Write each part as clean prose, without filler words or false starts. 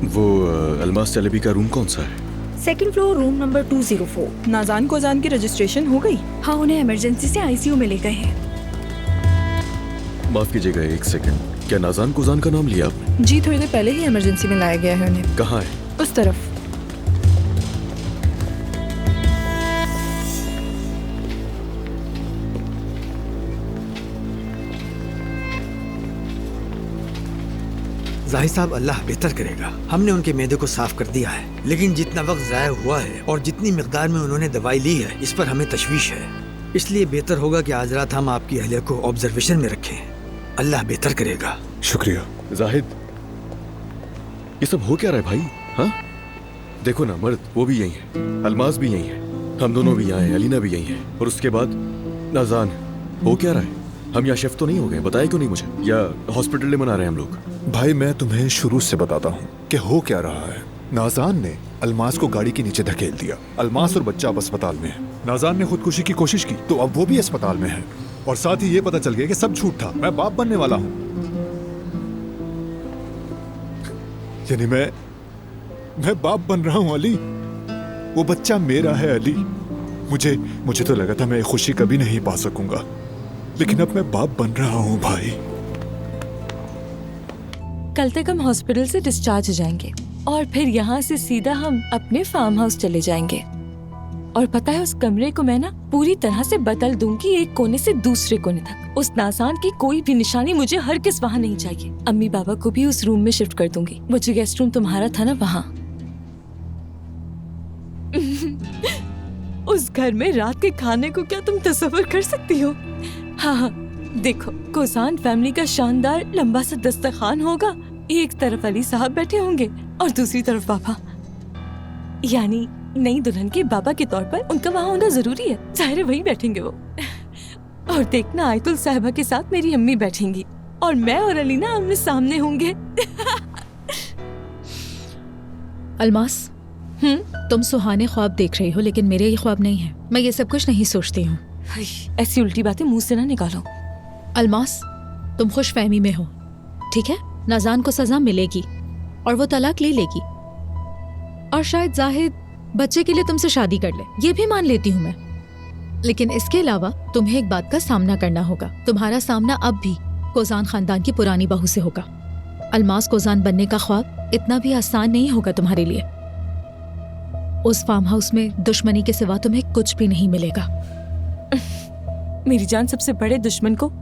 वो अलमास चलेबी का रूम कौन सा है? Second floor, room number 204। Nazan को जान की रजिस्ट्रेशन हो गई? हाँ, उन्हें इमरजेंसी से आईसीयू में ले गए हैं। माफ कीजिएगा, एक सेकंड। क्या नाज़ान कुजान का नाम लिया आपने? जी, थोड़ी देर पहले ही इमरजेंसी में लाया गया है उन्हें। कहाँ है? उस तरफ। जाहिद साहब, अल्लाह बेहतर करेगा। हमने उनके मैदे को साफ कर दिया है, लेकिन जितना वक्त ज़ाया हुआ है और जितनी मिकदार में उन्होंने दवाई ली है, इस पर हमें तशवीश है। इसलिए बेहतर होगा कि आज रात हम आपकी अहलिया को ऑब्जर्वेशन में रखें। अल्लाह बेहतर करेगा। शुक्रिया। जाहिद, ये सब हो क्या रहा है भाई? हाँ, देखो ना, मर्द वो भी यही है, अलमास भी यही है, हम दोनों भी यहाँ हैं, अलीना भी यही है, और उसके बाद नाज़ान। हो क्या रहा है? हम यहाँ शिफ्ट तो नहीं हो गए? बताया क्यों नहीं मुझे? या हॉस्पिटल में मना रहे हैं हम लोग? भाई, मैं तुम्हें शुरू से बताता हूँ कि हो क्या रहा है। नाज़ान ने अलमास को गाड़ी के नीचे धकेल दिया। अलमास और बच्चा अब अस्पताल में है। नाज़ान ने खुदकुशी की कोशिश की तो अब वो भी अस्पताल में है, और साथ ही ये पता चल गया कि सब झूठ था। मैं बाप बनने वाला हूँ, यानी मैं बाप बन रहा हूँ। अली, वो बच्चा मेरा है। अली, मुझे तो लगा था मैं ये खुशी कभी नहीं पा सकूंगा, लेकिन अब मैं बाप बन रहा हूँ भाई। कल तक हम हॉस्पिटल से डिस्चार्ज हो जाएंगे और फिर यहाँ से सीधा हम अपने फार्म हाउस चले जाएंगे। और पता है, उस कमरे को मैं ना पूरी तरह से बदल दूंगी, एक कोने से दूसरे कोने तक। उस नाज़ान की कोई भी निशानी मुझे हरगिज़ वहाँ नहीं चाहिए। अम्मी बाबा को भी उस रूम में शिफ्ट कर दूंगी। वो जो गेस्ट रूम तुम्हारा था ना, वहाँ। उस घर में रात के खाने को क्या तुम तस्वीर कर सकती हो? हाँ, देखो, कोजान फैमिली का शानदार लंबा सा दस्तरखान होगा। एक तरफ अली साहब बैठे होंगे और दूसरी तरफ पापा, यानी नई दुल्हन के बाबा के तौर पर उनका वहाँ होना जरूरी है। जाहिर वही बैठेंगे वो। और देखना, आयतुल साहिबा के साथ मेरी अम्मी बैठेंगी और मैं और अलीना आमने सामने होंगे। अलमास, तुम सुहाने ख्वाब देख रही हो, लेकिन मेरे ये ख्वाब नहीं है। मैं ये सब कुछ नहीं सोचती हूँ। ऐसी उल्टी बातें मुंह से ना निकालो। अलमास, तुम खुश फहमी में हो, ठीक है? नाज़ान को सजा मिलेगी और वो तलाक ले लेगी, और शायद जाहिद बच्चे के लिए तुमसे शादी कर ले, ये भी मान लेती हूँ मैं। लेकिन इसके अलावा तुम्हें एक बात का सामना करना होगा। तुम्हारा सामना अब भी कोजान खानदान की पुरानी बहू से होगा। अलमास कोजान बनने का ख्वाब इतना भी आसान नहीं होगा तुम्हारे लिए। उस फार्म हाउस में दुश्मनी के सिवा तुम्हें कुछ भी नहीं मिलेगा। मेरी जान, सबसे बड़े दुश्मन को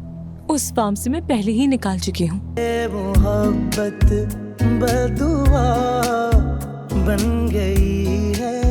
उस फार्म से मैं पहले ही निकाल चुकी हूँ। मोहब्बत बदुआ बन गई है।